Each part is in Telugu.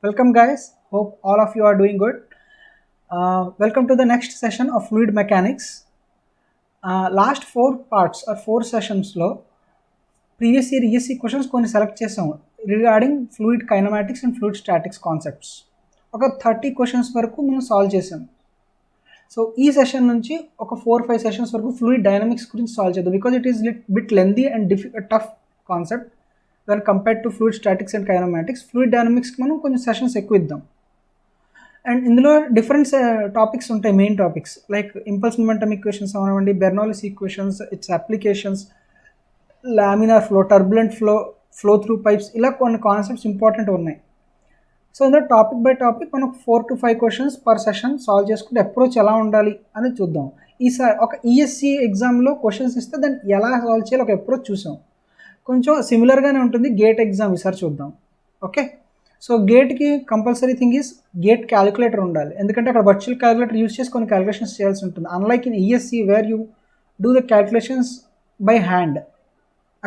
Welcome, guys. Hope all of you are doing good. Welcome to the next session of fluid mechanics. Last four parts or four sessions లో ప్రీవియస్ ఇయర్ ఈఎస్సీ క్వశ్చన్స్ కొన్ని సెలెక్ట్ చేసాము regarding fluid kinematics and fluid statics concepts. ఒక 30 క్వశ్చన్స్ వరకు మనం సాల్వ్ చేసాం. సో ఈ సెషన్ నుంచి ఒక 4-5 సెషన్స్ వరకు ఫ్లూయిడ్ డైనమిక్స్ గురించి సాల్వ్ చేద్దాం. Because it is bit lengthy and tough concept when compared to fluid statics and kinematics. Fluid డైనమిక్స్కి మనం కొంచెం సెషన్స్ ఎక్కువ ఇద్దాం. అండ్ ఇందులో డిఫరెంట్ టాపిక్స్ ఉంటాయి, main topics like impulse momentum equations అవనివ్వండి, Bernoulli's equations, its applications, laminar flow, turbulent flow through pipes, ఇలా కొన్ని కాన్సెప్ట్స్ ఇంపార్టెంట్ ఉన్నాయి. సో ఇందులో టాపిక్ బై టాపిక్ మనం 4 to 5 questions per session solve చేసుకుంటే అప్రోచ్ ఎలా ఉండాలి అనేది చూద్దాం. ఈసారి ఒక ఈఎస్సీ ఎగ్జామ్లో క్వశ్చన్స్ ఇస్తే దాన్ని ఎలా సాల్వ్ చేయాలి ఒక అప్రోచ్ చూసాం. కొంచెం సిమిలర్గానే ఉంటుంది గేట్ ఎగ్జామ్, ఈసారి చూద్దాం. ఓకే, సో గేట్కి compulsory thing is GATE calculator ఉండాలి. ఎందుకంటే అక్కడ వర్చువల్ క్యాలిక్యులేటర్ యూస్ చేసి కొన్ని క్యాలిక్యులేషన్స్ చేయాల్సి ఉంటుంది. Unlike in ESC where you do the calculations by hand,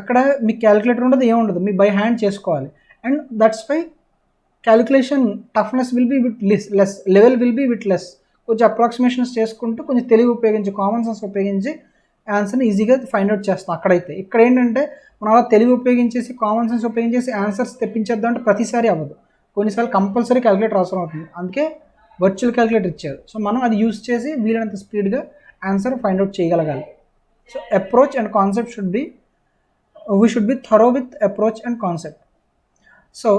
అక్కడ మీకు క్యాలిక్యులేటర్ ఉండదు, ఏముండదు, మీ బై హ్యాండ్ చేసుకోవాలి. And that's why calculation toughness will be with less, level will be with less. కొంచెం అప్రాక్సిమేషన్స్ చేసుకుంటూ కొంచెం తెలివి ఉపయోగించి, కామన్ సెన్స్ ఉపయోగించి ఆన్సర్ని ఈజీగా ఫైండ్ అవుట్ చేస్తాం. అక్కడైతే ఇక్కడ ఏంటంటే మనం అలా తెలివి ఉపయోగించేసి, కామన్ సెన్స్ ఉపయోగించేసి ఆన్సర్స్ తెప్పించేద్దాం అంటే ప్రతిసారి అవ్వదు. కొన్నిసార్లు కంపల్సరీ క్యాలిక్యులేటర్ అవసరం అవుతుంది, అందుకే వర్చువల్ క్యాలిక్యులేటర్ ఇచ్చారు. సో మనం అది యూస్ చేసి వీలైనంత స్పీడ్గా ఆన్సర్ ఫైండ్ అవుట్ చేయగలగాలి. So approach and concept we should be thorough with approach and concept. So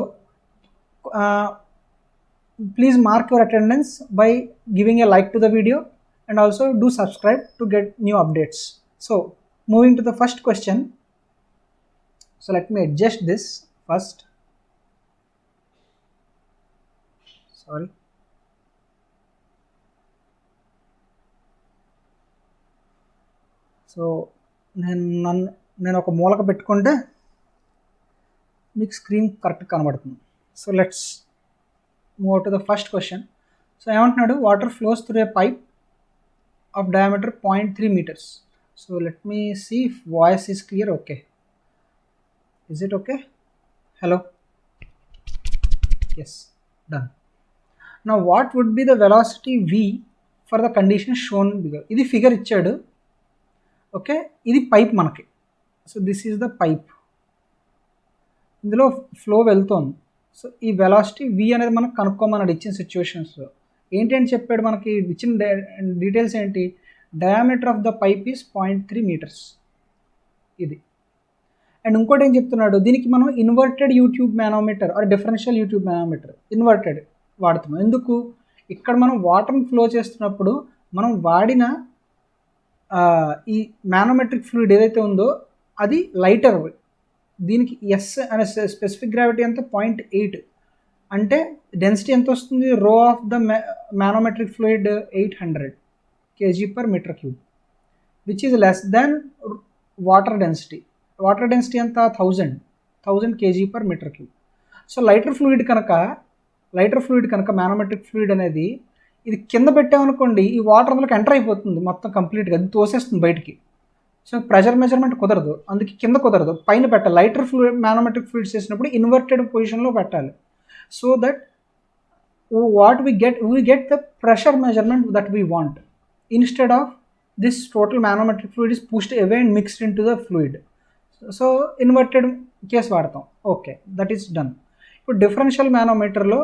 please mark your attendance by giving a like to the video and also do subscribe to get new updates. So moving to the first question. So let me adjust this first. Sorry. So నేను ఒక మూలక పెట్టుకుంటే మీకు స్క్రీన్ కరెక్ట్ కనబడుతుంది. So let's move to the first question. So ఏమంటున్నాడు, water flows through a pipe of diameter 0.3 meters. So let me see if voice is clear. Okay, is it okay? Hello, yes, done. Now what would be the velocity v for the condition shown below. ఇది ఫిగర్ ఇచ్చాడు. ఓకే, ఇది పైప్ మనకి. So this is the pipe, ఇందులో ఫ్లో వెళ్తోంది. సో ఈ వెలాసిటీ v అనేది మనకు కనుక్కోమన్నాడు ఇచ్చిన సిచ్యువేషన్స్లో. ఏంటి అని చెప్పాడు మనకి ఇచ్చిన డీటెయిల్స్ ఏంటి, diameter of the pipe is 0.3 meters ఇది. అండ్ ఇంకోటి ఏం చెప్తున్నాడు, దీనికి మనం inverted U tube manometer or differential U tube manometer inverted వాడుతున్నాం. ఎందుకు, ఇక్కడ మనం వాటర్ని ఫ్లో చేస్తున్నప్పుడు మనం వాడిన ఈ మానోమెట్రిక్ ఫ్లూయిడ్ ఏదైతే ఉందో అది లైటర్. దీనికి ఎస్ అనే స్పెసిఫిక్ గ్రావిటీ ఎంత 0.8, అంటే డెన్సిటీ ఎంత వస్తుంది, రో of the manometric fluid 800 kg/m3, which is less than water density. Water density ఎంత 1000 kg/m3. సో లైటర్ ఫ్లూయిడ్ కనుక మానోమెట్రిక్ ఫ్లూయిడ్ అనేది ఇది కింద పెట్టామనుకోండి, ఈ వాటర్ అందులోకి ఎంటర్ అయిపోతుంది మొత్తం కంప్లీట్గా, అది తోసేస్తుంది బయటికి. సో ప్రెషర్ మెజర్మెంట్ కుదరదు, అందుకే కింద కుదరదు, పైన పెట్టాలి. లైటర్ ఫ్లూయిడ్ మానోమెట్రిక్ ఫ్లూయిడ్స్ చేసినప్పుడు ఇన్వర్టెడ్ పొజిషన్లో పెట్టాలి. So that what we get the pressure measurement that we want. Instead of this total manometric fluid is pushed away and mixed into the fluid. So inverted case వాడతాం. Okay, that is done. ఇప్పుడు డిఫరెన్షియల్ మానోమీటర్లో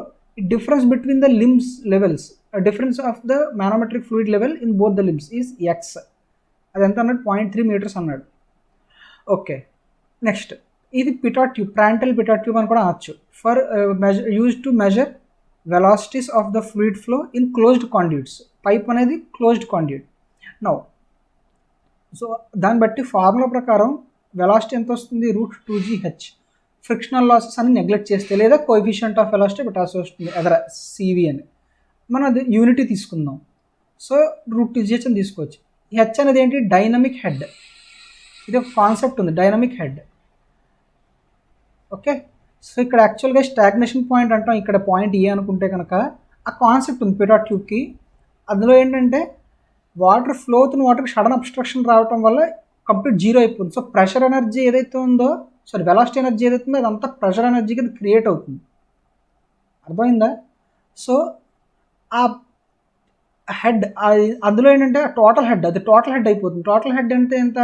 difference between the limbs levels, difference of the manometric fluid level in both the limbs is X. అది ఎంత అన్నాడు, 0.3 meters అన్నాడు. ఓకే, నెక్స్ట్ ఇది పిటాట్ ట్యూబ్, ప్రాంటల్ పిటాట్ ట్యూబ్ అని కూడా అనొచ్చు. For use to measure velocities of the fluid flow in closed conduits. Pipe అనేది క్లోజ్డ్ కాండ్యూట్. నౌ సో దాన్ని బట్టి ఫార్ములా ప్రకారం వెలాసిటీ ఎంత వస్తుంది, √2gh. ఫ్రిక్షనల్ లాసెస్ అని నెగ్లెక్ట్ చేస్తే, లేదా కోఎఫిషియంట్ ఆఫ్ వెలాసిటీ పెట్టాల్సి వస్తుంది ఎదర CV అని. మనం అది యూనిటీ తీసుకుందాం. సో √2gh అని తీసుకోవచ్చు. ఈ హెచ్ అనేది ఏంటి, డైనమిక్ హెడ్. ఇది ఒక కాన్సెప్ట్ ఉంది, డైనమిక్ హెడ్. ఓకే, సో ఇక్కడ యాక్చువల్గా స్టాగ్నేషన్ పాయింట్ అంటాం, ఇక్కడ పాయింట్ ఏ అనుకుంటే కనుక ఆ కాన్సెప్ట్ ఉంది పిటాట్ ట్యూబ్కి. అందులో ఏంటంటే వాటర్ ఫ్లో అవుతున్న వాటర్కి సడన్ అబ్స్ట్రక్షన్ రావటం వల్ల కంప్లీట్ జీరో అయిపోతుంది. సో ప్రెషర్ ఎనర్జీ ఏదైతే ఉందో, వెలాసిటీ ఎనర్జీ ఏదైతే ఉందో అదంతా ప్రెషర్ ఎనర్జీకి అది క్రియేట్ అవుతుంది. అర్థమైందా? సో ఆ హెడ్ అందులో ఏంటంటే టోటల్ హెడ్, అది టోటల్ హెడ్ అయిపోతుంది. టోటల్ హెడ్ అంటే ఎంత?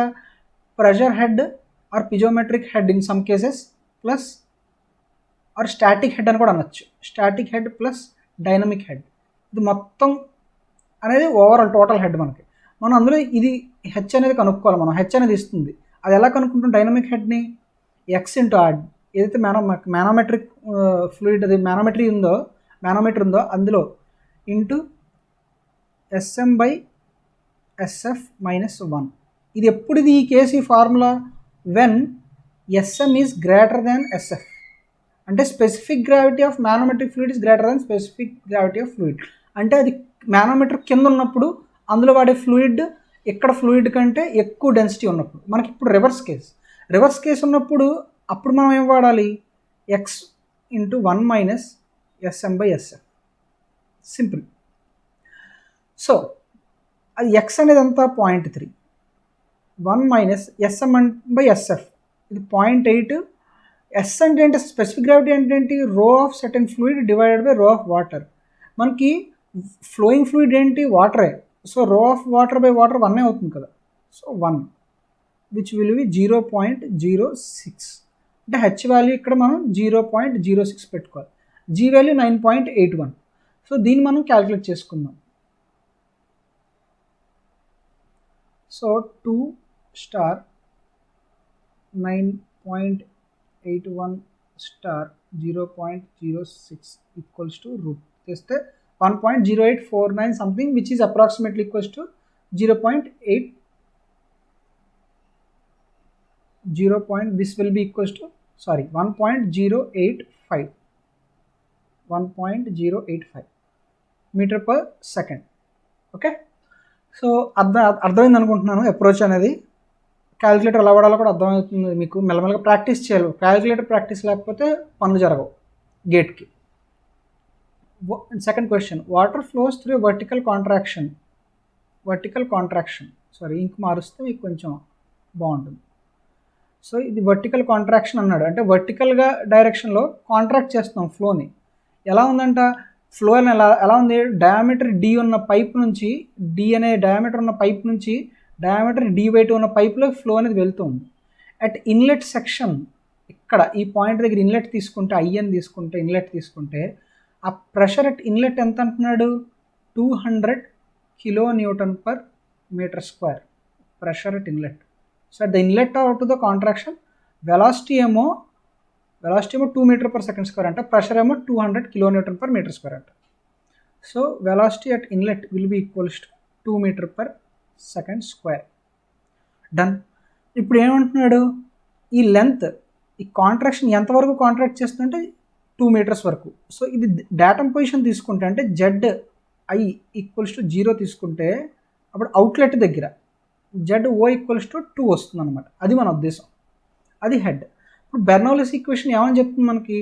Pressure head or piezometric head in some cases plus or static head అని కూడా అనొచ్చు. Static head plus dynamic head, ఇది మొత్తం అనేది ఓవరాల్ టోటల్ హెడ్ మనకి. మనం అందులో ఇది హెచ్ అనేది కనుక్కోవాలి. మనం హెచ్ అనేది ఇస్తుంది. అది ఎలా కనుక్కుంటాం? డైనమిక్ హెడ్ని ఎక్స్ ఇంటూ ఆర్, ఏదైతే మేనోమెట్రిక్ ఫ్లూయిడ్, అది మేనోమీటర్ ఉందో అందులో into SM by SF minus 1. ఇది ఎప్పుడు ఈ కేసు ఈ formula? When SM is greater than SF, అంటే specific gravity of manometric fluid is greater than specific gravity of fluid. అంటే అది మేనోమీటర్ కింద ఉన్నప్పుడు అందులో వాడే ఫ్లూయిడ్ ఇక్కడ ఫ్లూయిడ్ కంటే ఎక్కువ డెన్సిటీ ఉన్నప్పుడు. మనకి ఇప్పుడు రివర్స్ కేస్ ఉన్నప్పుడు అప్పుడు మనం ఏం వాడాలి? X into 1 minus SM by SF. Simple. So అది ఎక్స్ అనేది ఎంత? 0.3. 1 మైనస్ ఎస్ఎం బై ఎస్ఎఫ్, ఇది 0.8. ఎస్ అంటే ఏంటి? స్పెసిఫిక్ గ్రావిటీ అంటే ఏంటి? రో of certain fluid divided by రో ఆఫ్ వాటర్. మనకి ఫ్లోయింగ్ ఫ్లూయిడ్ ఏంటి? వాటరే. సో రో ఆఫ్ వాటర్ బై వాటర్ 1 అవుతుంది కదా. So 1 which will be 0.06. అంటే హెచ్ వాల్యూ ఇక్కడ మనం 0.06 పెట్టుకోవాలి. G value 9.81. సో దీన్ని మనం క్యాలిక్యులేట్ చేసుకుందాం. So 2 star 9.81 star 0.06 equals to root చేస్తే 1.0849 something, which is approximately equals to 0.8. This will be equals to 1.085 metre per second. Okay, so అర్థమైంది అనుకుంటున్నాను అప్రోచ్ అనేది. క్యాలిక్యులేటర్ ఎలా వాడాలో కూడా అర్థమవుతుంది మీకు. మెల్లమెల్లగా ప్రాక్టీస్ చేయాలి. క్యాలిక్యులేటర్ ప్రాక్టీస్ లేకపోతే పనులు జరగవు గేట్కి. Second question, water flows through vertical contraction. ఇంక్ మారుస్తే మీకు కొంచెం బాగుంటుంది. సో ఇది వర్టికల్ కాంట్రాక్షన్ అన్నాడు, అంటే వర్టికల్గా డైరెక్షన్లో కాంట్రాక్ట్ చేస్తున్నాం ఫ్లోని. ఎలా ఉందంట ఫ్లో అని? ఎలా ఉంది? డయామీటర్ డి ఉన్న పైప్ నుంచి, డి అనే డయామీటర్ ఉన్న పైప్ నుంచి డయామీటర్ డి/2 ఉన్న పైప్లో ఫ్లో అనేది వెళ్తుంది. అట్ ఇన్లెట్ సెక్షన్, ఇక్కడ ఈ పాయింట్ దగ్గర ఇన్లెట్ తీసుకుంటే, ఇన్లెట్ తీసుకుంటే ఆ ప్రెషర్ అట్ ఇన్లెట్ ఎంత అంటున్నాడు? 200 kN/m². Pressure at inlet. So at the inlet out to the contraction, velocity ఏమో 2 m/s² అంట, ప్రెషర్ ఏమో 200 kN/m². So velocity at inlet will be equals to 2 m/s². Done. ఇప్పుడు ఏమంటున్నాడు? ఈ లెంత్, ఈ కాంట్రాక్షన్ ఎంతవరకు కాంట్రాక్ట్ చేస్తుందంటే 2 meters వరకు. సో ఇది డాటమ్ పొజిషన్ తీసుకుంటే, అంటే జెడ్ ఐ ఈక్వల్స్ టు 0 తీసుకుంటే అప్పుడు అవుట్లెట్ దగ్గర జెడ్ ఓ ఈక్వల్స్ టు 2 వస్తుంది అనమాట. అది మన ఉద్దేశం, అది హెడ్. ఇప్పుడు బెర్నౌలీస్ ఈక్వేషన్ ఏమని చెప్తుంది మనకి?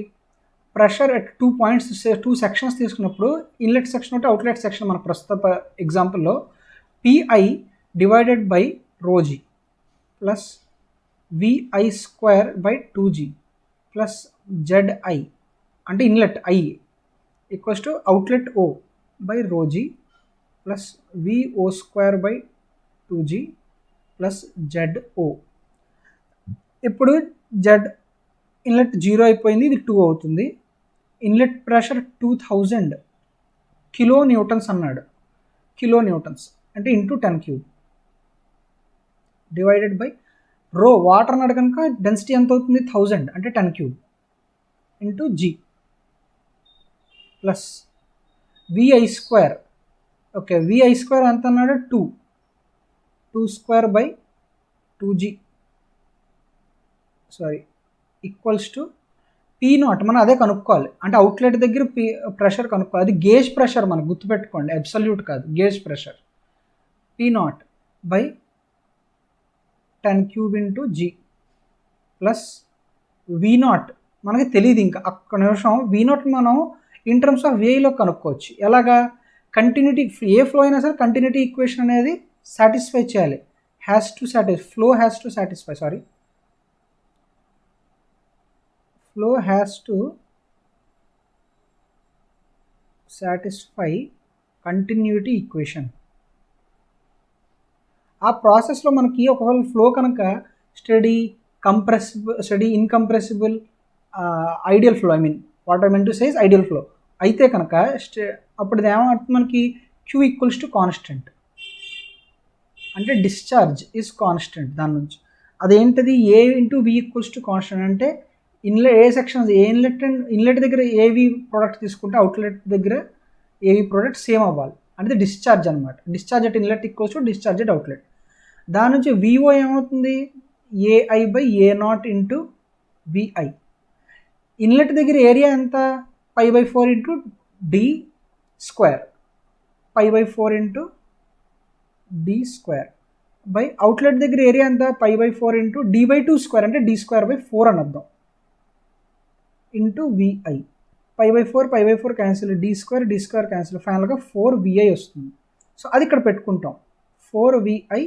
ప్రెషర్ అట్ 2 points 2 sections తీసుకున్నప్పుడు, ఇన్లెట్ సెక్షన్ ఒకటి, అవుట్లెట్ సెక్షన్ మన ప్రస్తుత ఎగ్జాంపుల్లో PI divided by rho g plus vi²/2g plus ZI, అంటే inlet I equals to outlet O by rho g plus VO²/2g plus ZO. ఇప్పుడు జెడ్ ఇన్లెట్ 0 అయిపోయింది, ఇది 2 అవుతుంది. ఇన్లెట్ ప్రెషర్ 2000 kN అన్నాడు. కిలోన్యూటన్స్ అంటే into 10³ divided by rho, water అన్నాడు కనుక డెన్సిటీ ఎంత అవుతుంది? 1000 అంటే 10³ into g plus VI². Okay, VI² ఎంత అన్నాడు? 2² ఈక్వల్స్ టు P0. మనం అదే కనుక్కోవాలి, అంటే అవుట్లెట్ దగ్గర ప్రెషర్ కనుక్కోవాలి. అది గేజ్ ప్రెషర్, మనకు గుర్తుపెట్టుకోండి, అబ్సల్యూట్ కాదు, gauge pressure. P0/10³ into g plus V0 మనకి తెలియదు ఇంకా, ఒక్క నిమిషం. V0 మనం ఇన్ టర్మ్స్ ఆఫ్ VIలో కనుక్కోవచ్చు. ఎలాగా? కంటిన్యూటీ, ఏ ఫ్లో అయినా సరే కంటిన్యూటీ ఈక్వేషన్ అనేది సాటిస్ఫై చేయాలి. Flow has to satisfy continuity equation. ఆ ప్రాసెస్లో మనకి ఒకవేళ ఫ్లో కనుక steady incompressible ideal flow, I mean what I mean to says ideal flow అయితే కనుక అప్పుడు ఏమవుతుంది మనకి క్యూ ఈక్వల్స్ టు కాన్స్టెంట్, అంటే డిశ్చార్జ్ ఈజ్ కాన్స్టెంట్. దాని నుంచి అదేంటిది A into V equals to constant అంటే ఏ సెక్షన్స్ ఇన్లెట్ దగ్గర ఏవి ప్రోడక్ట్ తీసుకుంటే అవుట్లెట్ దగ్గర ఏవి ప్రోడక్ట్ సేమ్ అవ్వాలి, అంటే డిశ్చార్జ్ అనమాట. Discharge at inlet equals to discharge at outlet. దాని నుంచి విఓ ఏమవుతుంది AI by A nought into VI. Inlet దగ్గర ఏరియా ఎంత π/4 into D square, π/4 into D square by outlet దగ్గర ఏరియా ఎంత π/4 ఇంటూ d/2 స్క్వేర్, అంటే d²/4 అని అర్థం, into VI. π/4 cancel, d² cancel, ఫైనల్గా 4vi వస్తుంది. సో అది ఇక్కడ పెట్టుకుంటాం, 4vi²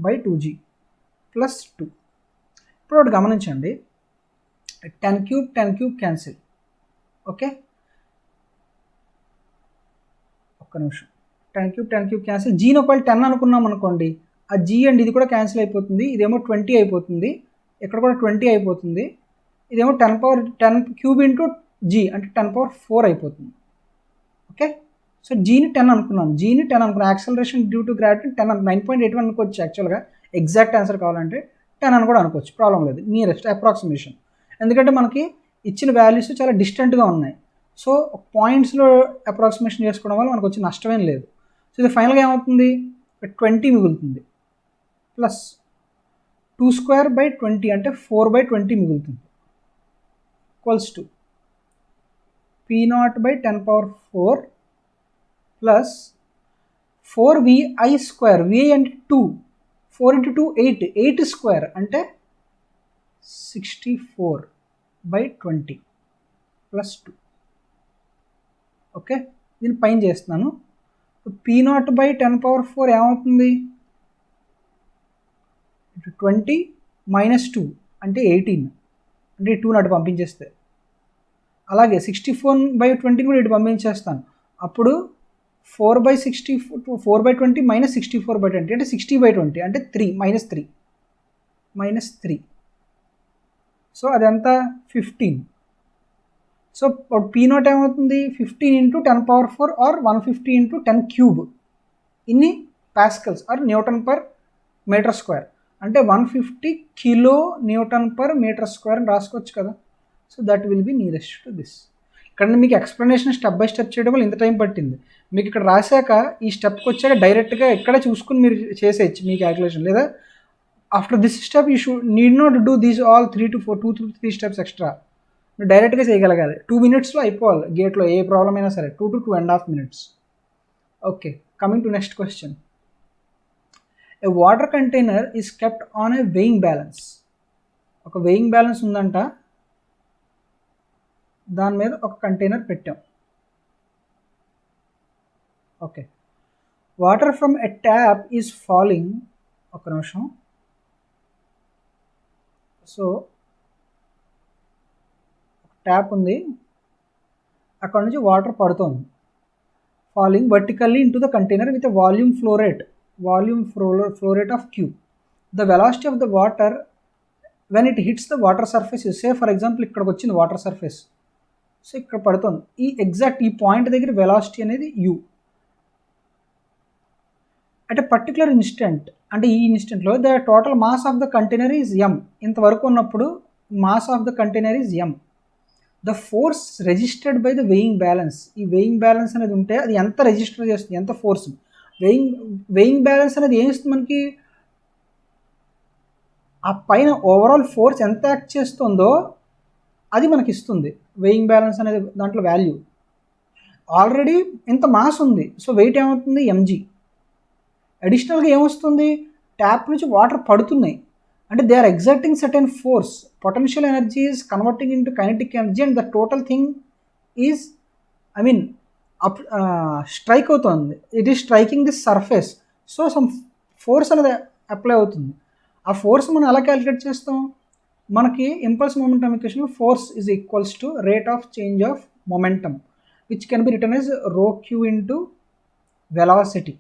/ 2g + 2. ఇప్పుడు ఒకటి గమనించండి, 10³ క్యాన్సిల్. ఓకే, ఒక్క నిమిషం. 10³ క్యాన్సిల్. జీని ఒకవేళ 10 అనుకున్నాం అనుకోండి, ఆ జీ అండ్ ఇది కూడా క్యాన్సిల్ అయిపోతుంది, ఇదేమో 20 అయిపోతుంది, ఇక్కడ కూడా 20 అయిపోతుంది, ఇదేమో 10³ ఇంటూ జీ అంటే 10⁴ అయిపోతుంది. ఓకే, సో జీని 10 అనుకున్నాం, యాక్సలరేషన్ డ్యూ టు గ్రావిటీ 10 9.81 అనుకోవచ్చు. యాక్చువల్గా ఎగ్జాక్ట్ ఆన్సర్ కావాలంటే 10 అని కూడా అనుకోవచ్చు, ప్రాబ్లం లేదు. నియరెస్ట్ అప్రాక్సిమేషన్, ఎందుకంటే మనకి ఇచ్చిన వాల్యూస్ చాలా డిస్టెంట్గా ఉన్నాయి. సో పాయింట్స్లో అప్రాక్సిమేషన్ చేసుకోవడం వల్ల మనకు వచ్చి నష్టమేం లేదు. సో ఇది ఫైనల్గా ఏమవుతుంది 20 మిగులుతుంది, ప్లస్ 2² / 20 అంటే 4/20 మిగులుతుంది, equals to p0/10⁴ plus 4vi². vi అంటే 2, 4 × 2 8² అంటే 64/20 ప్లస్ 2. ఓకే, దీన్ని పైన చేస్తున్నాను. p0/10⁴ ఏమవుతుంది 20 - 2 అంటే 18, అంటే 2 నాటి పంపించేస్తే. అలాగే 64/20 కూడా ఇటు పంపించేస్తాను, అప్పుడు 4/20 - 64/20 అంటే 60/20 అంటే 3 -3. సో అదంతా 15. సో p0 ఏమవుతుంది 15 × 10⁴ ఆర్ 150 × 10³ ఇన్ని పాస్కల్స్ ఆర్ Nm/m², అంటే 150 kN/m² అని రాసుకోవచ్చు కదా. So that will be nearest to this. ఇక్కడ మీకు ఎక్స్ప్లెనేషన్ స్టెప్ బై స్టెప్ చేయడం వల్ల ఇంత టైం పట్టింది. మీకు ఇక్కడ రాశాక ఈ స్టెప్కి వచ్చాక డైరెక్ట్గా ఎక్కడ చూసుకుని మీరు చేసేయచ్చు మీ క్యాలిక్యులేషన్. లేదా after this step you need not do these all 2 to 3 steps extra. మీరు డైరెక్ట్గా చేయగలగాలి, 2 minutesలో అయిపోవాలి గేట్లో, ఏ ప్రాబ్లం అయినా సరే 2 to 2.5 minutes. Okay, coming to next question. A water container is kept on a weighing balance. ఒక వెయింగ్ బ్యాలెన్స్ ఉందంట, దాని మీద ఒక కంటైనర్ పెట్టాం. Okay, water from a tap is falling. ఒక నిమిషం. సో ట్యాప్ ఉంది, అక్కడ నుంచి వాటర్ పడుతుంది, falling vertically into the container with volume flow rate of Q. The velocity of the water when it hits the water surface. Say for example ఇక్కడికి వచ్చింది వాటర్ సర్ఫేస్, సో ఇక్కడ పడుతుంది, ఈ ఎగ్జాక్ట్ ఈ పాయింట్ దగ్గర వెలాసిటీ అనేది u. At a particular instant, అంటే ఈ ఇన్స్టెంట్లో the total mass of the container is m. ఇంతవరకు ఉన్నప్పుడు mass of the container is m. The force registered by the weighing balance. ఈ వెయింగ్ బ్యాలెన్స్ అనేది ఉంటే అది ఎంత రెజిస్టర్ చేస్తుంది, ఎంత ఫోర్స్. వెయింగ్ బ్యాలెన్స్ అనేది ఏం ఇస్తుంది మనకి, ఆ పైన ఓవరాల్ ఫోర్స్ ఎంత యాక్ట్ చేస్తుందో అది మనకి ఇస్తుంది. వెయింగ్ బ్యాలెన్స్ అనేది దాంట్లో వాల్యూ. ఆల్రెడీ ఇంత మాస్ ఉంది, సో వెయిట్ ఏమవుతుంది mg. అడిషనల్గా ఏమొస్తుంది, ట్యాప్ నుంచి వాటర్ పడుతున్నాయి, అంటే they are exerting certain force. Potential energy is converting into kinetic energy and the total thing is strike అవుతుంది. It is striking this surface. So some force అనేది అప్లై అవుతుంది. ఆ ఫోర్స్ మనం ఎలా క్యాలిక్యులేట్ చేస్తాం, మనకి impulse momentum equation force is equals to rate of change of momentum. Which can be return as rho q into velocity,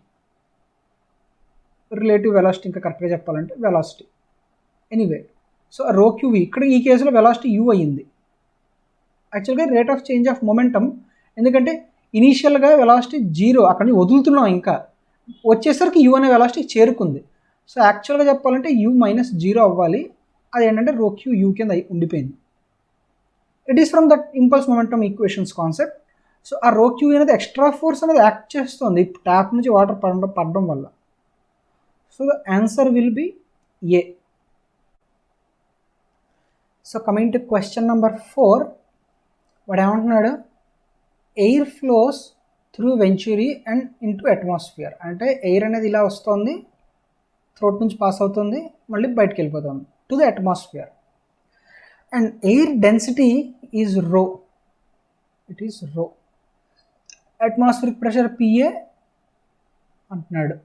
relative velocity ఇంకా కరెక్ట్గా చెప్పాలంటే వెలాసిటీ. ఎనీవే సో రో క్యూవి ఇక్కడ ఈ కేసులో వెలాసిటీ యూ అయ్యింది. యాక్చువల్గా rate of change of momentum, ఎందుకంటే ఇనీషియల్గా వెలాసిటీ 0 అక్కడి నుంచి వదులుతున్నాం, ఇంకా వచ్చేసరికి యూ అనే వెలాసిటీ చేరుకుంది. సో యాక్చువల్గా చెప్పాలంటే యూ -0 అవ్వాలి, అది ఏంటంటే రో క్యూ యూ కింద ఉండిపోయింది. It is from that impulse momentum equations concept. So ఆ రో క్యూ అనేది ఎక్స్ట్రా ఫోర్స్ అనేది యాక్ట్ చేస్తుంది ట్యాప్ నుంచి వాటర్ పడడం వల్ల. So the answer will be A. So coming to question number 4, వాడు ఏమంటున్నాడు, air flows through venturi and into atmosphere. అంటే ఎయిర్ అనేది ఇలా వస్తుంది, థ్రోట్ నుంచి పాస్ అవుతుంది, మళ్ళీ బయటకు వెళ్ళిపోతుంది to the atmosphere. And air density is rho, it is rho. Atmospheric pressure PA అంటున్నాడు,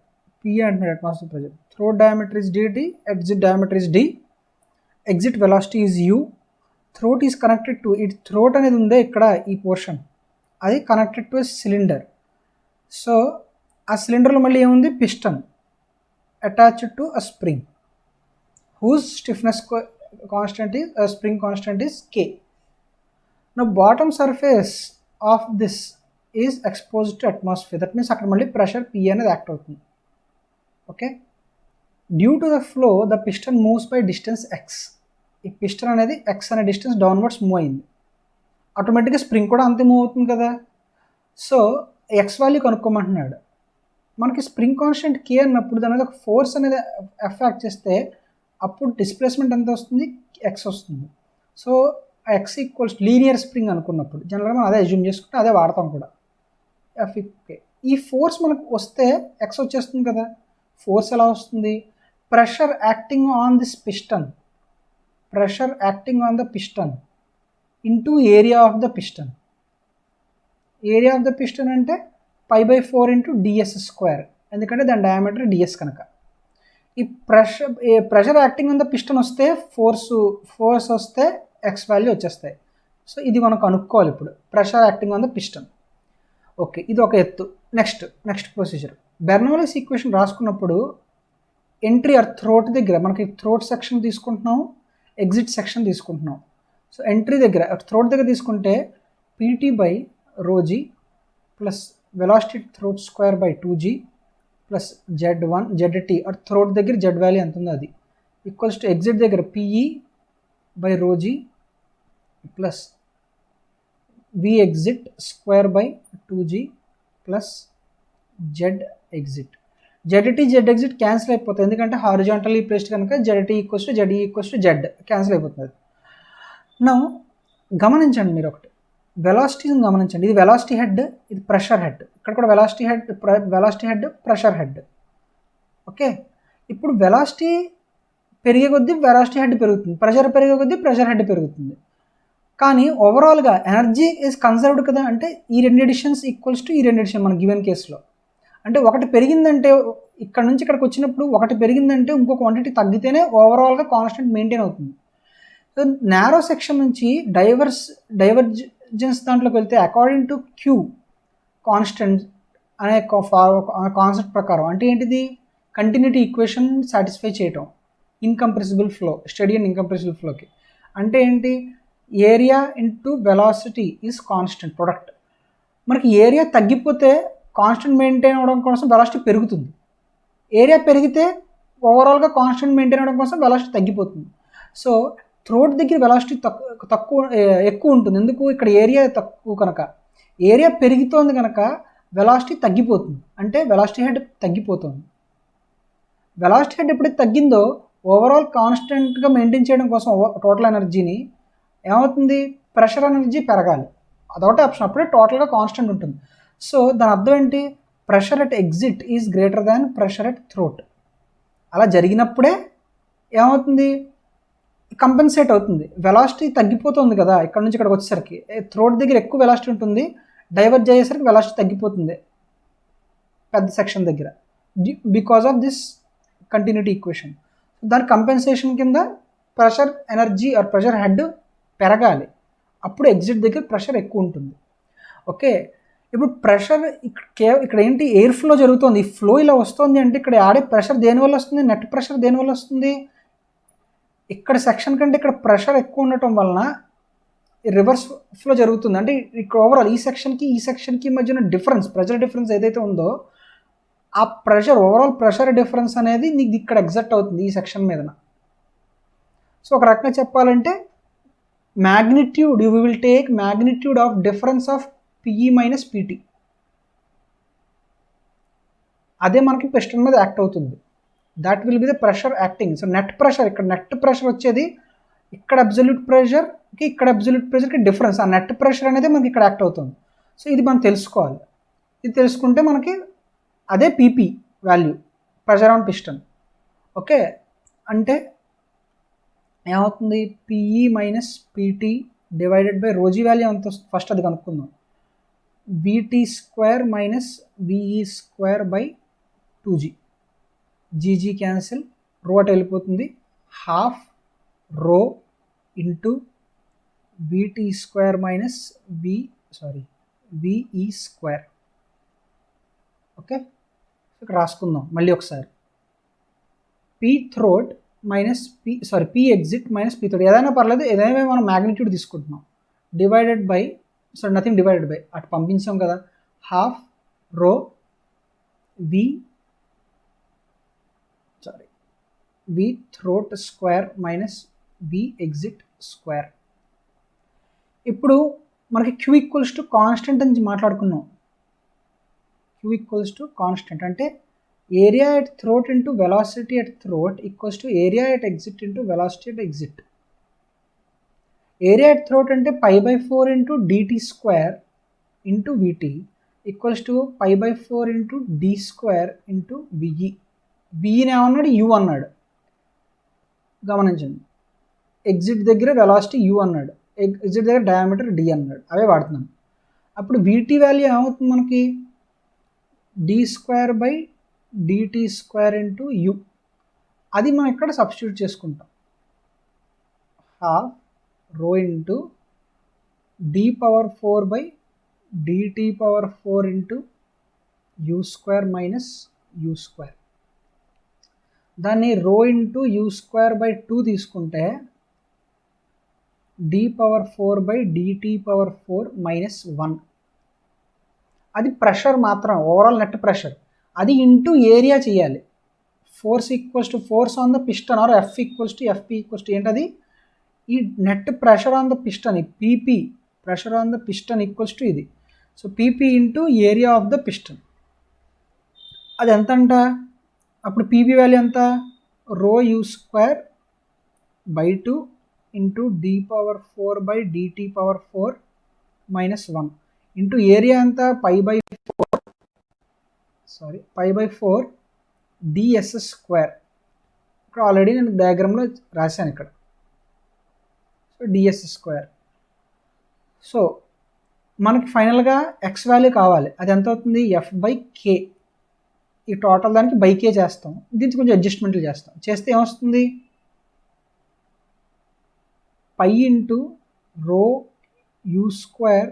పిఏ అంటున్నాడు atmospheric pressure. Throat diameter is DT, exit diameter is D, exit velocity is U. Throat is connected to, it throat అనేది ఉందే ఇక్కడ ఈ పోర్షన్, అది కనెక్టెడ్ టు సిలిండర్. సో ఆ సిలిండర్లో మళ్ళీ ఏముంది, piston attached to a spring whose stiffness constant is spring constant is K. Now bottom surface of this is exposed to atmosphere, that means అక్కడ మళ్ళీ ప్రెషర్ P అనేది యాక్ట్ అవుతుంది. Okay, due to the flow the piston moves by distance x. ఈ పిస్టన్ అనేది x అనే డిస్టెన్స్ డౌన్వర్డ్స్ మూవ్ అయింది, ఆటోమేటిక్గా స్ప్రింగ్ కూడా అంతే మూవ్ అవుతుంది కదా. సో x వాల్యూ కనుక్కోమంటున్నాడు. మనకి స్ప్రింగ్ కాన్స్టెంట్ K అన్నప్పుడు దాని మీద ఒక ఫోర్స్ అనేది F యాక్ట్ చేస్తే అప్పుడు డిస్ప్లేస్మెంట్ ఎంత వస్తుంది, ఎక్స్ వస్తుంది. So X equals linear spring అనుకున్నప్పుడు జనరల్గా మనం అదే అజ్యూమ్ చేసుకుంటే అదే వాడతాం కూడా. ఎఫ్ ఈక్వే ఈ ఫోర్స్ మనకు వస్తే ఎక్స్ వచ్చేస్తుంది కదా. ఫోర్స్ ఎలా వస్తుంది, pressure acting on this piston, pressure acting on the piston into area of the piston. Area of the piston అంటే π/4 ఇంటూ డిఎస్ స్క్వేర్, ఎందుకంటే దాని డయామీటర్ డిఎస్ కనుక. ఈ pressure acting on the piston వస్తే ఫోర్స్ వస్తే ఎక్స్ వాల్యూ వచ్చేస్తాయి. సో ఇది మనం కనుక్కోవాలి ఇప్పుడు, pressure acting on the piston. Okay, ఇది ఒక ఎత్తు. నెక్స్ట్ ప్రొసీజర్, బెర్నౌలీస్ ఈక్వేషన్ రాసుకున్నప్పుడు ఎంట్రీ ఆర్ థ్రోట్ దగ్గర మనకి థ్రోట్ సెక్షన్ తీసుకుంటున్నాం, ఎగ్జిట్ సెక్షన్ తీసుకుంటున్నాం. సో ఎంట్రీ దగ్గర థ్రోట్ దగ్గర తీసుకుంటే PT/ρg plus velocity throat square by 2g plus Z1 ZT at throat దగ్గర జెడ్ వాల్యూ ఎంత ఉందో అది ఈక్వల్స్ టు ఎగ్జిట్ దగ్గర PE/ρg plus V exit square by 2g plus Z exit. ZT Z exit cancel అయిపోతుంది, ఎందుకంటే హారిజాంటల్లీ ప్లేస్డ్ కనుక ZT equals to ZE equals to Z cancel అయిపోతుంది. నా గమనించండి మీరు ఒకటి, వెలాసిటీని గమనించండి. ఇది వెలాసిటీ హెడ్, ఇది ప్రెషర్ హెడ్. ఇక్కడ కూడా velocity head pressure head. Okay, ఇప్పుడు వెలాసిటీ పెరిగే కొద్దీ వెలాసిటీ హెడ్ పెరుగుతుంది, ప్రెషర్ పెరిగే కొద్దీ ప్రెషర్ హెడ్ పెరుగుతుంది. కానీ ఓవరాల్గా ఎనర్జీ ఈజ్ కన్సర్వ్డ్ కదా. అంటే ఈ రెండు ఎడిషన్స్ ఈక్వల్స్ టు ఈ రెండు ఎడిషన్ మన గివెన్ కేసులో. అంటే ఒకటి పెరిగిందంటే ఇక్కడ నుంచి ఇక్కడికి వచ్చినప్పుడు ఒకటి పెరిగిందంటే ఇంకో క్వాంటిటీ తగ్గితేనే ఓవరాల్గా కాన్స్టెంట్ మెయింటైన్ అవుతుంది. సో నారో సెక్షన్ నుంచి డైవర్జెన్స్ దాంట్లోకి వెళ్తే అకార్డింగ్ టు క్యూ కాన్స్టెంట్ అనే కాన్సెప్ట్ ప్రకారం అంటే ఏంటిది, కంటిన్యూటీ ఈక్వేషన్ సాటిస్ఫై చేయటం incompressible flow, steady and incompressible ఫ్లోకి. అంటే ఏంటి, area into velocity is constant product. మనకి ఏరియా తగ్గిపోతే కాన్స్టెంట్ మెయింటైన్ అవ్వడం కోసం వెలాసిటీ పెరుగుతుంది, ఏరియా పెరిగితే ఓవరాల్గా కాన్స్టెంట్ మెయింటైన్ అవ్వడం కోసం వెలాసిటీ తగ్గిపోతుంది. సో థ్రోట్ దగ్గర వెలాసిటీ ఎక్కువ ఉంటుంది, ఎందుకు, ఇక్కడ ఏరియా తక్కువ కనుక. ఏరియా పెరుగుతోంది కనుక వెలాసిటీ తగ్గిపోతుంది, అంటే వెలాసిటీ హెడ్ తగ్గిపోతుంది. వెలాసిటీ హెడ్ ఎప్పుడైతే తగ్గిందో ఓవరాల్ కాన్స్టెంట్గా మెయింటైన్ చేయడం కోసం టోటల్ ఎనర్జీని ఏమవుతుంది, ప్రెషర్ ఎనర్జీ పెరగాలి, అదొకటి ఆప్షన్, అప్పుడే టోటల్గా కాన్స్టెంట్ ఉంటుంది. సో దాని అర్థం ఏంటి, pressure at exit is greater than pressure at throat. అలా జరిగినప్పుడే ఏమవుతుంది, కంపెన్సేట్ అవుతుంది. వెలాసిటీ తగ్గిపోతుంది కదా, ఇక్కడ నుంచి ఇక్కడికి వచ్చేసరికి థ్రోట్ దగ్గర ఎక్కువ వెలాసిటీ ఉంటుంది, డైవర్జ్ అయ్యేసరికి వెలాసిటీ తగ్గిపోతుంది పెద్ద సెక్షన్ దగ్గర because of this continuity equation. దాని కంపెన్సేషన్ కింద pressure energy or pressure head పెరగాలి, అప్పుడు ఎగ్జిట్ దగ్గర ప్రెషర్ ఎక్కువ ఉంటుంది. ఓకే, ఇప్పుడు ప్రెషర్ ఇక్కడ ఏంటి, ఎయిర్ ఫ్లో జరుగుతుంది. ఈ ఫ్లో ఇలా వస్తుంది అంటే ఇక్కడ ఆడే ప్రెషర్ దేనివల్ల వస్తుంది, నెట్ ప్రెషర్ దేనివల్ల వస్తుంది, ఇక్కడ సెక్షన్ కంటే ఇక్కడ ప్రెషర్ ఎక్కువ ఉండటం వలన రివర్స్ ఫ్లో జరుగుతుంది. అంటే ఇక్కడ ఓవరాల్ ఈ సెక్షన్కి మధ్యన డిఫరెన్స్, ప్రెషర్ డిఫరెన్స్ ఏదైతే ఉందో ఆ ప్రెషర్, ఓవరాల్ ప్రెషర్ డిఫరెన్స్ అనేది నీకు ఇక్కడ ఎగ్జర్ట్ అవుతుంది ఈ సెక్షన్ మీద. సో ఒక రకంగా చెప్పాలంటే magnitude, you will take magnitude of difference of PE minus PT. అదే మనకి పిస్టన్ మీద యాక్ట్ అవుతుంది. That will be the pressure acting. So net pressure, ఇక్కడ నెట్ ప్రెషర్ వచ్చేది ఇక్కడ అబ్సల్యూట్ ప్రెషర్కి ఇక్కడ అబ్సల్యూట్ ప్రెషర్కి డిఫరెన్స్, ఆ నెట్ ప్రెషర్ అనేది మనకి ఇక్కడ యాక్ట్ అవుతుంది. సో ఇది మనం తెలుసుకోవాలి. ఇది తెలుసుకుంటే మనకి అదే PP value, pressure on piston. Okay, అంటే ఏమవుతుంది, PE minus PT divided by rho g value ఎంత వస్తుంది ఫస్ట్ అది కనుక్కుందాం. VT square minus VE square by 2g, g g cancel, rho అటు వెళ్ళిపోతుంది, half rho into VT square minus VE square. Okay, ఇక్కడ రాసుకుందాం మళ్ళీ ఒకసారి. P throat minus P exit minus P throat, ఏదైనా పర్లేదు, ఏదైనా మనం మ్యాగ్నిట్యూడ్ తీసుకుంటున్నాం, divided by, so nothing divided by, అటు పంపించాం కదా, half rho V throat square minus V exit square. ఇప్పుడు మనకి క్యూ ఈక్వల్స్ టు కాన్స్టెంట్ అని మాట్లాడుకున్నాం. క్యూ ఈక్వల్స్ టు కాన్స్టెంట్ అంటే area at throat into velocity at throat equals to area at exit into velocity at exit. Area at throat అంటే π/4 into DT square into VT equals to π/4 into D square into VE. విఈని ఏమన్నాడు, యూ అన్నాడు, గమనించండి. ఎగ్జిట్ దగ్గర వెలాసిటీ యూ అన్నాడు, ఎగ్జిట్ దగ్గర డయామీటర్ డి అన్నాడు, అవే వాడుతున్నాను. అప్పుడు విటీ వాల్యూ ఏమవుతుంది మనకి, D square by DT square into U. అది మనం ఇక్కడ సబ్స్టిట్యూట్ చేసుకుంటాం. Half rho into d⁴ by dt⁴ into U square minus U square. దాన్ని rho into U square by 2 తీసుకుంటే d⁴ బై dt⁴ మైనస్ 1. అది ప్రెషర్ మాత్రం, ఓవరాల్ నెట్ ప్రెషర్. అది ఇంటూ ఏరియా చేయాలి. Force equals to force on the piston or F equals to FP equals to ఏంటది, ఈ net pressure on the piston, PP pressure on the piston equals to ఇది. So PP into area of the piston. అది ఎంత అంట, అప్పుడు పీపీ వాల్యూ ఎంత, rho U square by 2 into d⁴ by dt⁴ minus 1 into area ఎంత, π/4 ds స్క్వేర్. ఇక్కడ ఆల్రెడీ నేను డయాగ్రామ్లో రాశాను ఇక్కడ. So ds square. సో మనకి ఫైనల్గా ఎక్స్ వాల్యూ కావాలి, అది ఎంత అవుతుంది, f/k. ఈ టోటల్ దానికి బై కే చేస్తాం, దీనికి కొంచెం అడ్జస్ట్మెంట్లు చేస్తాం. చేస్తే ఏమొస్తుంది, π ఇంటూ రో U square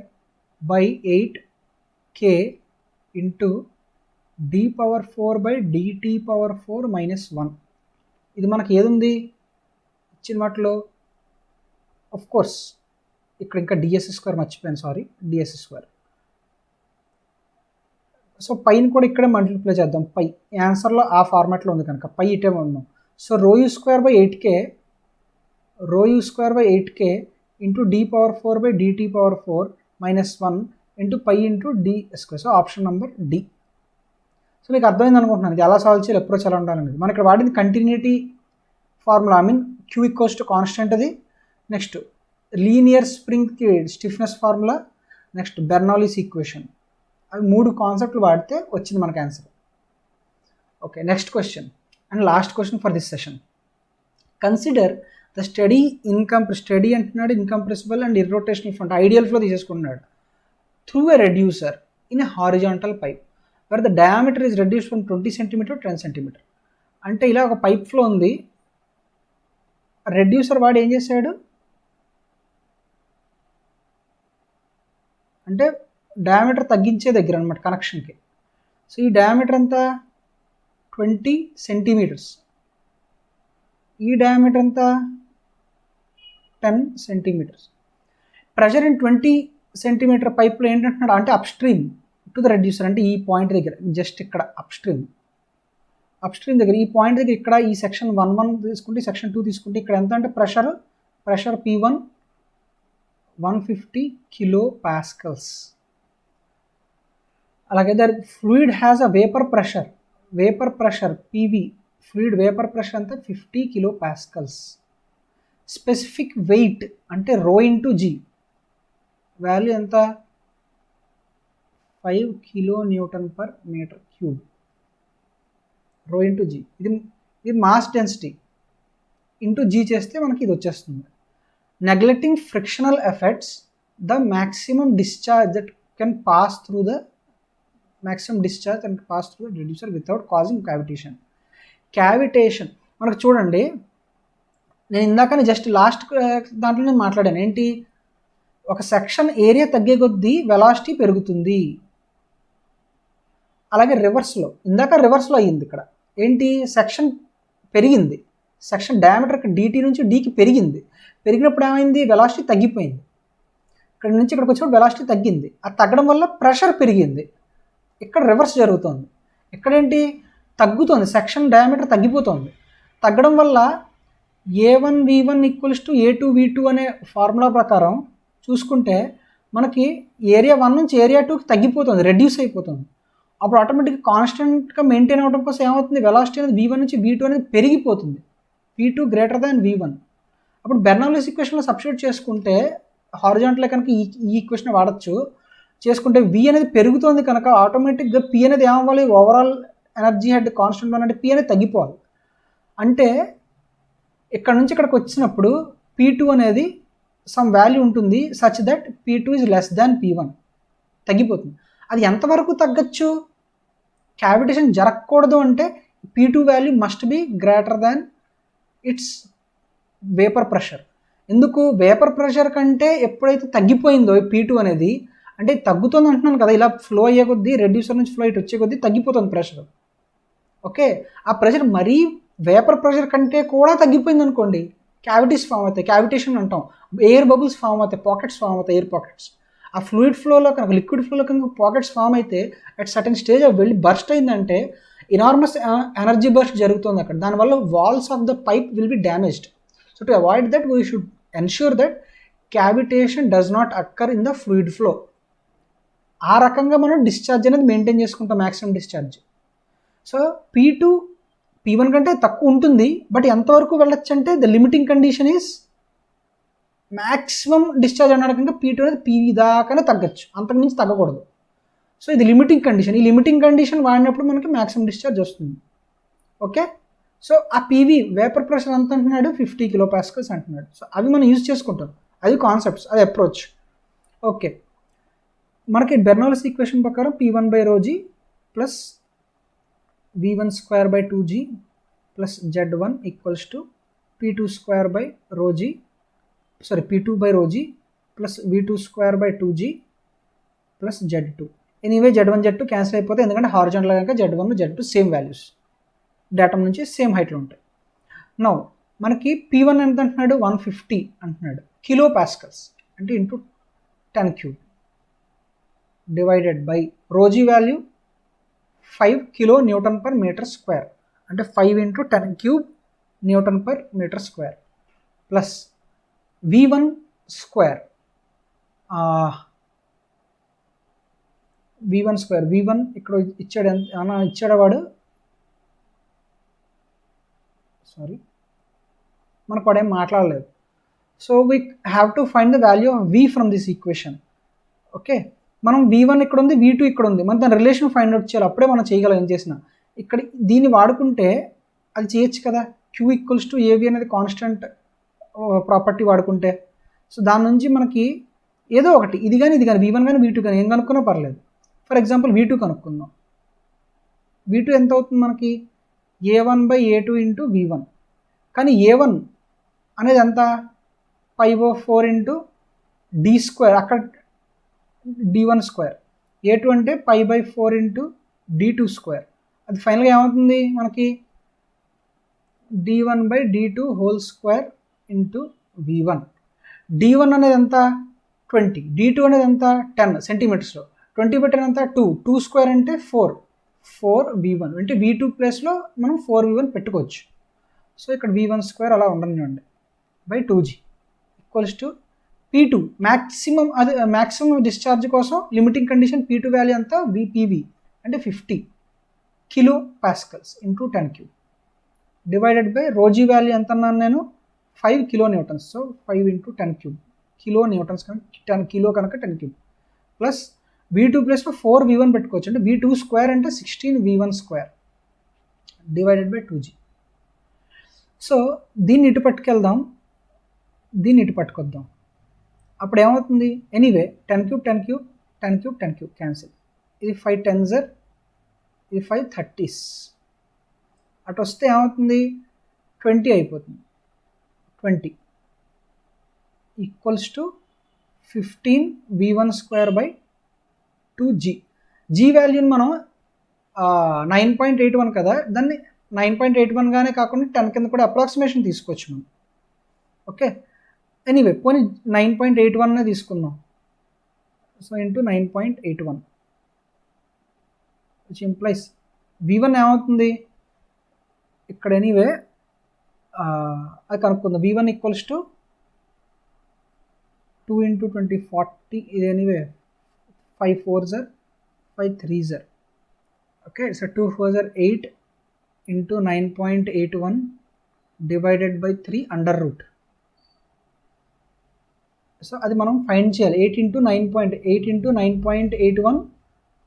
by 8k into d⁴ by dt⁴ minus 1. ఇది మనకి ఏది ఉంది ఇచ్చిన వాటిలో, ఆఫ్ కోర్స్ ఇక్కడ ఇంకా డిఎస్ స్క్వేర్ మర్చిపోయాను, సారీ, డిఎస్ స్క్వేర్. సో పైని కూడా ఇక్కడే మల్టిప్లై చేద్దాం, పై ఆన్సర్లో ఆ ఫార్మాట్లో ఉంది కనుక పై ఇటే ఉన్నాం. So rho U square by 8k into d⁴ by dt⁴ minus 1 into pi into D square. So option number D. So మీకు అర్థమైంది అనుకుంటున్నాను ఇది ఎలా సాల్వ్ చేయాలి, అప్రోచ్ ఎలా ఉండాలనేది. మనం ఇక్కడ వాడింది continuity formula, I mean Q equals to constant అది. నెక్స్ట్ లీనియర్ స్ప్రింగ్కి stiffness formula, next Bernoulli's equation. అవి 3 కాన్సెప్ట్లు వాడితే వచ్చింది మనకు answer. Okay, next question and last question for this session. Consider the steady అంటున్నాడు, incompressible and irrotational front, ideal flow తీసేసుకుంటున్నాడు, through a reducer in a horizontal pipe where the diameter is reduced from 20 cm to 10 cm. అంటే ఇలా ఒక పైప్ ఫ్లో ఉంది, రెడ్యూసర్ వాడు ఏం చేశాడు అంటే డయామీటర్ తగ్గించే దగ్గర అనమాట కనెక్షన్కి. సో ఈ డయామీటర్ ఎంత 20 సెంటీమీటర్స్, ఈ డయామీటర్ ఎంత 10 సెంటీమీటర్స్. ప్రెషర్ ఇన్ 20 సెంటీమీటర్ పైప్లో ఏంటంటున్నాడు అంటే up stream to the reducer, అంటే ఈ పాయింట్ దగ్గర జస్ట్ ఇక్కడ అప్ స్ట్రీమ్ దగ్గర ఈ పాయింట్ దగ్గర ఇక్కడ ఈ సెక్షన్ 1 తీసుకుంటే సెక్షన్ 2 తీసుకుంటే ఇక్కడ ఎంత అంటే ప్రెషర్ P1 150 కిలో పాస్కల్స్. అలాగే there fluid has a vapour pressure PV, fluid vapour pressure అంతా 50 కిలో పాస్కల్స్. స్పెసిఫిక్ వెయిట్ అంటే రో ఇంటూ జీ వాల్యూ ఎంత 5 kilo newton per metre cube. Rho into g, ఇది మాస్ డెన్సిటీ ఇంటూ జీ చేస్తే మనకి ఇది వచ్చేస్తుంది. Neglecting frictional effects, the maximum discharge that can pass through the reducer without causing cavitation. మనకు చూడండి, నేను ఇందాకనే జస్ట్ లాస్ట్ దాంట్లో నేను మాట్లాడాను ఏంటి, ఒక సెక్షన్ ఏరియా తగ్గే కొద్దీ వెలాసిటీ పెరుగుతుంది. అలాగే రివర్స్లో అయ్యింది. ఇక్కడ ఏంటి, సెక్షన్ పెరిగింది, సెక్షన్ డయామీటర్ డిటీ నుంచి డీకి పెరిగినప్పుడు ఏమైంది, వెలాసిటీ తగ్గిపోయింది. ఇక్కడ నుంచి ఇక్కడికి వచ్చినప్పుడు వెలాసిటీ తగ్గింది. అది తగ్గడం వల్ల ప్రెషర్ పెరిగింది. ఇక్కడ రివర్స్ జరుగుతుంది. ఇక్కడేంటి, తగ్గుతుంది, సెక్షన్ డయామీటర్ తగ్గిపోతుంది. తగ్గడం వల్ల A1V1 = A2V2 అనే ఫార్ములా ప్రకారం చూసుకుంటే మనకి ఏరియా 1 నుంచి ఏరియా 2కి తగ్గిపోతుంది, రెడ్యూస్ అయిపోతుంది. అప్పుడు ఆటోమేటిక్గా కాన్స్టెంట్గా మెయింటైన్ అవ్వడం కోసం ఏమవుతుంది, వెలాసిటీ అనేది V1 నుంచి V2 అనేది పెరిగిపోతుంది, V2 > V1. అప్పుడు బెర్నౌల్లీస్ ఈక్వేషన్లో సబ్స్టిట్యూట్ చేసుకుంటే హారిజాంటల్ కనుక ఈ ఈక్వేషన్ వాడచ్చు, చేసుకుంటే V అనేది పెరుగుతుంది కనుక ఆటోమేటిక్గా P అనేది ఏమవ్వాలి, ఓవరాల్ ఎనర్జీ హెడ్ కాన్స్టెంట్ అంటే P అనేది తగ్గిపోవాలి. అంటే ఇక్కడ నుంచి ఇక్కడికి వచ్చినప్పుడు P2 అనేది సమ్ వాల్యూ ఉంటుంది such that P2 is less than P1, తగ్గిపోతుంది. అది ఎంతవరకు తగ్గచ్చు, క్యావిటేషన్ జరగకూడదు అంటే P2 value must be greater than it's vapour pressure. ఎందుకు, వేపర్ ప్రెషర్ కంటే ఎప్పుడైతే తగ్గిపోయిందో P2 అనేది, అంటే తగ్గుతుంది అంటున్నాను కదా, ఇలా ఫ్లో అయ్యే కొద్దీ రెడ్యూసర్ నుంచి ఫ్లో ఇటు వచ్చే కొద్దీ తగ్గిపోతుంది ప్రెషర్. ఓకే, ఆ ప్రెషర్ మరీ వేపర్ ప్రెషర్ కంటే కూడా తగ్గిపోయింది అనుకోండి, క్యావిటీస్ ఫామ్ అవుతాయి, క్యావిటేషన్ అంటాం. ఎయిర్ బబుల్స్ ఫామ్ అవుతాయి, పాకెట్స్ ఫామ్ అవుతాయి, ఎయిర్ పాకెట్స్. ఆ ఫ్లూయిడ్ ఫ్లోలో కనుక లిక్విడ్ ఫ్లోలో కనుక పాకెట్స్ ఫామ్ అయితే అట్ సర్టెన్ స్టేజ్ వెళ్ళి బర్స్ట్ అయిందంటే ఎనార్మస్ ఎనర్జీ బర్స్ట్ జరుగుతుంది అక్కడ. దానివల్ల walls of the pipe will be damaged. So to avoid that we should ensure that cavitation does not అక్కర్ in the fluid flow. ఆ రకంగా మనం డిశ్చార్జ్ అనేది మెయింటైన్ చేసుకుంటాం, మ్యాక్సిమం డిశ్చార్జ్. సో P1 కంటే తక్కువ ఉంటుంది, బట్ ఎంతవరకు వెళ్ళొచ్చు అంటే the limiting condition is maximum discharge అన్నకన్నా P2 అనేది PV దాకానే తగ్గచ్చు, అంతకుమించి తగ్గకూడదు. సో ఇది లిమిటింగ్ కండిషన్. ఈ లిమిటింగ్ కండిషన్ వాడినప్పుడు మనకి మ్యాక్సిమం డిశ్చార్జ్ వస్తుంది. ఓకే, సో ఆ PV వేపర్ ప్రెషర్ ఎంత అంటున్నాడు, 50 కిలో పాస్కల్స్ అంటున్నాడు. సో అవి మనం యూజ్ చేసుకుంటాం, అది కాన్సెప్ట్స్, అది అప్రోచ్. ఓకే, మనకి బెర్నౌల్లీస్ ఈక్వేషన్ ప్రకారం P1/ρg plus V1² / 2g plus Z1 = P2² P2/ρg plus V2² / 2g plus Z2. Anyway Z1 Z2 cancel అయిపోతే, ఎందుకంటే హారిజాంటల్ కనుక Z1 Z2 same values, datum నుంచి సేమ్ హైట్లో ఉంటాయి. నౌ మనకి P1 ఎంత అంటున్నాడు, 150 అంటున్నాడు కిలో పాస్కల్స్, అంటే into 10³ divided by ρg value 5 kilo newton per metre square, అంటే 5 × 10³ newton per metre square plus V1² V1 ఇక్కడ ఇచ్చాడు, ఏమన్నా ఇచ్చాడా వాడు, సారీ మనకు వాడు ఏం మాట్లాడలేదు. So we have to find the value of V from this equation. Okay, మనం V1 ఇక్కడ ఉంది, V2 ఇక్కడ ఉంది, మనం దాని రిలేషన్ ఫైండ్ అవుట్ చేయాలి, అప్పుడే మనం చేయగలం ఏం చేసినా. ఇక్కడ దీన్ని వాడుకుంటే అది చేయొచ్చు కదా, Q = AV అనేది కాన్స్టెంట్ ప్రాపర్టీ వాడుకుంటే. సో దాని నుంచి మనకి ఏదో ఒకటి, ఇది కానీ V1 కానీ V2 కానీ ఏం కనుక్కున్నా పర్లేదు. ఫర్ ఎగ్జాంపుల్ V2 కనుక్కుందాం. V2 ఎంత అవుతుంది మనకి, A1/A2 × V1. కానీ A1 అనేది ఎంత, 5/4 × D², అక్కడ D1². A2 అంటే π/4 ఇంటూ d2 స్క్వేర్. అది ఫైనల్గా ఏమవుతుంది మనకి d1/d2 whole square into v1. d1 అనేది ఎంత 20, d2 అనేది ఎంత 10 సెంటీమీటర్స్లో. 20/10 ఎంత 2 స్క్వేర్ అంటే 4v1 అంటే v2 ప్లేస్లో మనం 4v1 పెట్టుకోవచ్చు. సో ఇక్కడ v1 స్క్వేర్ అలా ఉండనివ్వండి by 2g equals to P2 maximum. అది మ్యాక్సిమం డిశ్చార్జ్ కోసం లిమిటింగ్ కండిషన్ P2 వాల్యూ అంతా VPV అంటే 50 kilo pascals into 10 cube divided by rho g value ఎంత అన్నాను నేను 5 kilo newtons. So 5 into 10 cube kilo newtons కనుక 10 కిలో కనుక 10 క్యూబ్ ప్లస్ v2 ప్లస్లో 4v1 పెట్టుకోవచ్చు అంటే v2 స్క్వేర్ అంటే 16v1 square divided by 2g. So దీన్ని ఇటు పట్టుకెళ్దాం, దీన్ని ఇటు పట్టుకొద్దాం. అప్పుడు ఏమవుతుంది anyway 10 cube 10 cube 10 cube 10 cube cancel. ఇది 5 10s, ఇది 5 30s. అటు వస్తే ఏమవుతుంది 20 అయిపోతుంది. 20 equals to 15v1 square by 2g. g వాల్యూని మనం 9.81 కదా, దాన్ని 9.81గానే కాకుండా 10 కింద కూడా అప్రాక్సిమేషన్ తీసుకోవచ్చు మనం. ఓకే, ఎనీవే పోనీ 9.81 తీసుకుందాం. So into 9.81 which implies v1 ఏమవుతుంది ఇక్కడ ఎనీవే అది కనుక్కుందాం. v1 equals to 2 into 20 40. ఇది anyway 5 4s 5 3s. Okay, so 2 4s 8 into 9.81 divided by 3 under root. So అది మనం ఫైండ్ చేయాలి. 8 ఇంటూ 9.81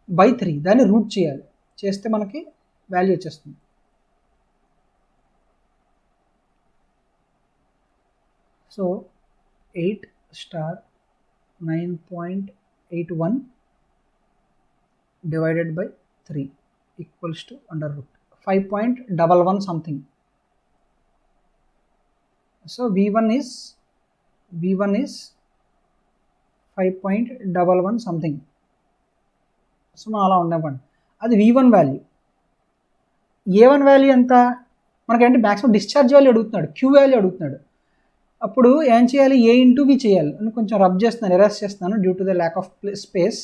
బై 3 దాన్ని రూట్ చేయాలి. చేస్తే మనకి వాల్యూ వచ్చేస్తుంది. So 8 star 9.81 divided by 3 equals to under root 5.11 something. So v1 is 5.11 something. So మనం అలా ఉండేవ్వండి. అది v1 వాల్యూ. a1 వాల్యూ ఎంత మనకంటే మ్యాక్సిమం డిశ్చార్జ్ వాల్యూ అడుగుతున్నాడు, q వాల్యూ అడుగుతున్నాడు. అప్పుడు ఏం చేయాలి a ఇంటూ v చేయాలి. నేను కొంచెం రబ్ చేస్తున్నాను, ఎరేస్ చేస్తున్నాను due to the lack of space.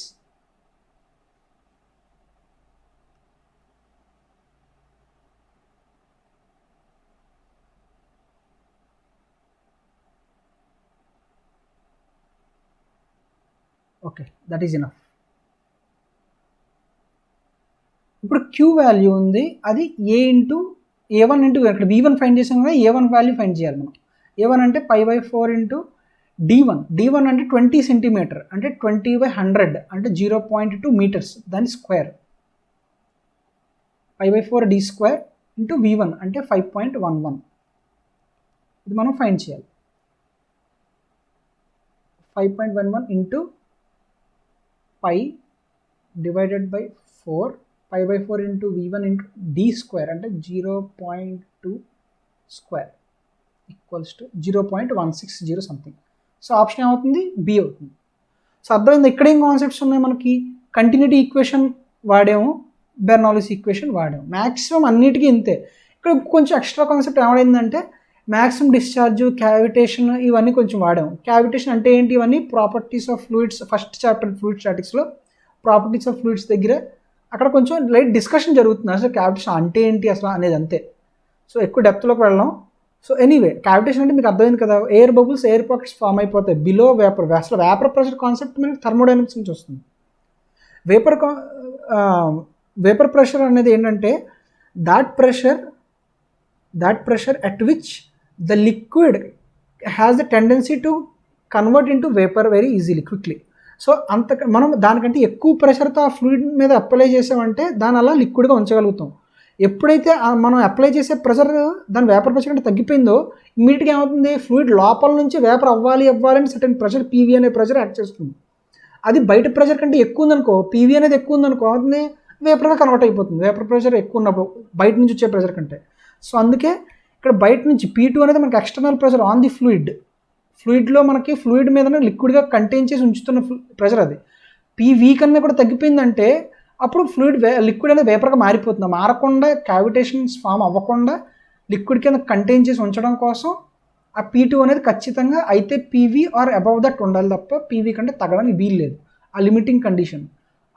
Okay, that is enough. ఇప్పుడు క్యూ వాల్యూ ఉంది, అది a ఇంటూ a1 ఇంటూ ఇక్కడ v1 ఫైండ్ చేసాం కదా, a1 వాల్యూ ఫైండ్ చేయాలి మనం. a1 అంటే π/4 ఇంటూ d1 అంటే 20 సెంటీమీటర్ అంటే 20/100 అంటే 0.2 మీటర్స్ దాని square. π/4 d square into v1 అంటే 5.11. ఇది మనం ఫైండ్ చేయాలి. 5.11 into π divided by 4 π/4 into v1 into d square అంటే 0.2 square equals to 0.160 something. So option ఏమవుతుంది బి అవుతుంది. సో అర్థమైంది. ఇక్కడ ఏం కాన్సెప్ట్స్ ఉన్నాయి మనకి, కంటిన్యూటీ ఈక్వేషన్ వాడాము, బెర్నౌల్లీస్ ఈక్వేషన్ వాడాము. మ్యాక్సిమం అన్నిటికీ ఇంతే. ఇక్కడ కొంచెం ఎక్స్ట్రా కాన్సెప్ట్ ఏమైందంటే మ్యాక్సిమం డిశ్చార్జ్, క్యావిటేషన్ ఇవన్నీ కొంచెం వాడాము. క్యావిటేషన్ అంటే ఏంటి, ఇవన్నీ properties of fluids first chapter fluid స్టాటిక్స్లో ప్రాపర్టీస్ ఆఫ్ ఫ్లూయిడ్స్ దగ్గర అక్కడ కొంచెం లైట్ డిస్కషన్ జరుగుతుంది. అసలు క్యావిటేషన్ అంటే ఏంటి అసలు అనేది అంతే. సో ఎక్కువ డెప్త్లోకి వెళ్ళాం. సో ఎనీవే క్యావిటేషన్ అంటే మీకు అర్థమైంది కదా, air bubbles air pockets form అయిపోతాయి బిలో వేపర్. అసలు వేపర్ ప్రెషర్ కాన్సెప్ట్ మనకి థర్మోడైనమిక్స్ నుంచి వస్తుంది. వేపర్ ప్రెషర్ అనేది ఏంటంటే that pressure at which the liquid has the tendency to convert into vapor very easily, quickly. So మనం దానికంటే ఎక్కువ ప్రెషర్తో ఆ ఫ్లూయిడ్ మీద అప్లై చేసామంటే దాని అలా లిక్విడ్గా ఉంచగలుగుతాం. ఎప్పుడైతే మనం అప్లై చేసే ప్రెషర్ దాని వేపర్ ప్రెషర్ అంటే తగ్గిపోయిందో ఇమీడియట్గా ఏమవుతుంది, ఫ్లూయిడ్ లోపల నుంచి వేపర్ అవ్వాలి అని సర్టెన్ ప్రెషర్ పీవీ అనే ప్రెషర్ యాక్ట్ చేస్తుంది. అది బయట ప్రెషర్ కంటే ఎక్కువ ఉందనుకో, పీవీ అనేది ఎక్కువ ఉందనుకో, అవుతుంది వేపర్గా కన్వర్ట్ అయిపోతుంది. వేపర్ ప్రెషర్ ఎక్కువ ఉన్నప్పుడు బయట నుంచి వచ్చే ప్రెషర్ కంటే. సో అందుకే ఇక్కడ బయట నుంచి P2 అనేది మనకి ఎక్స్టర్నల్ ప్రెషర్ ఆన్ ది ఫ్లూయిడ్లో మనకి ఫ్లూయిడ్ మీదనే లిక్విడ్గా కంటైన్ చేసి ఉంచుతున్న ప్రెషర్ అది. PV కన్నా కూడా తగ్గిపోయిందంటే అప్పుడు లిక్విడ్ అనేది వేపర్గా మారిపోతుంది. మారకుండా క్యావిటేషన్స్ ఫామ్ అవ్వకుండా లిక్విడ్ కింద కంటైన్ చేసి ఉంచడం కోసం ఆ P2 అనేది ఖచ్చితంగా అయితే PV ఆర్ అబవ్ దట్ ఉండాలి తప్ప PV కంటే తగ్గడానికి వీలు లేదు. ఆ లిమిటింగ్ కండిషన్,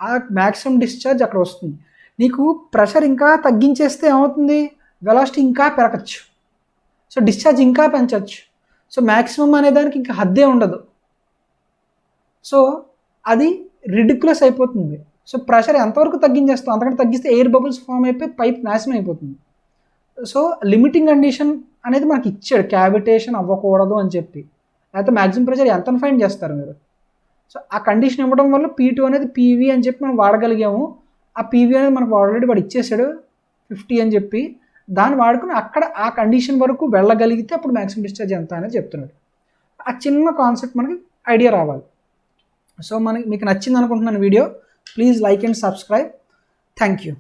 ఆ మ్యాక్సిమం డిశ్చార్జ్ అక్కడ వస్తుంది. నీకు ప్రెషర్ ఇంకా తగ్గించేస్తే ఏమవుతుంది, వెలాసిటీ ఇంకా పెరగచ్చు, సో డిశ్చార్జ్ ఇంకా పెంచవచ్చు. సో మ్యాక్సిమం అనే దానికి ఇంకా హద్దే ఉండదు. సో అది రిడిక్యులస్ అయిపోతుంది. సో ప్రెషర్ ఎంతవరకు తగ్గించేస్తాం, అంతకంటే తగ్గిస్తే ఎయిర్ బబుల్స్ ఫామ్ అయిపోయి పైప్ నాశనం అయిపోతుంది. సో లిమిటింగ్ కండిషన్ అనేది మనకి ఇచ్చాడు, క్యావిటేషన్ అవ్వకూడదు అని చెప్పి. లేకపోతే మ్యాక్సిమం ప్రెషర్ ఎంత ఫైండ్ చేస్తారు మీరు. సో ఆ కండిషన్ ఇవ్వడం వల్ల P2 అనేది PV అని చెప్పి మనం వాడగలిగాము. ఆ PV అనేది మనకు ఆల్రెడీ వాడు ఇచ్చేసాడు 50 అని చెప్పి, దాన్ని వాడుకుని అక్కడ ఆ కండిషన్ వరకు వెళ్ళగలిగితే అప్పుడు మ్యాక్సిమం డిశ్చార్జ్ ఎంత అనేది చెప్తున్నాడు. ఆ చిన్న కాన్సెప్ట్ మనకి ఐడియా రావాలి. సో మీకు నచ్చింది అనుకుంటున్నాను video. Please like and subscribe. Thank you.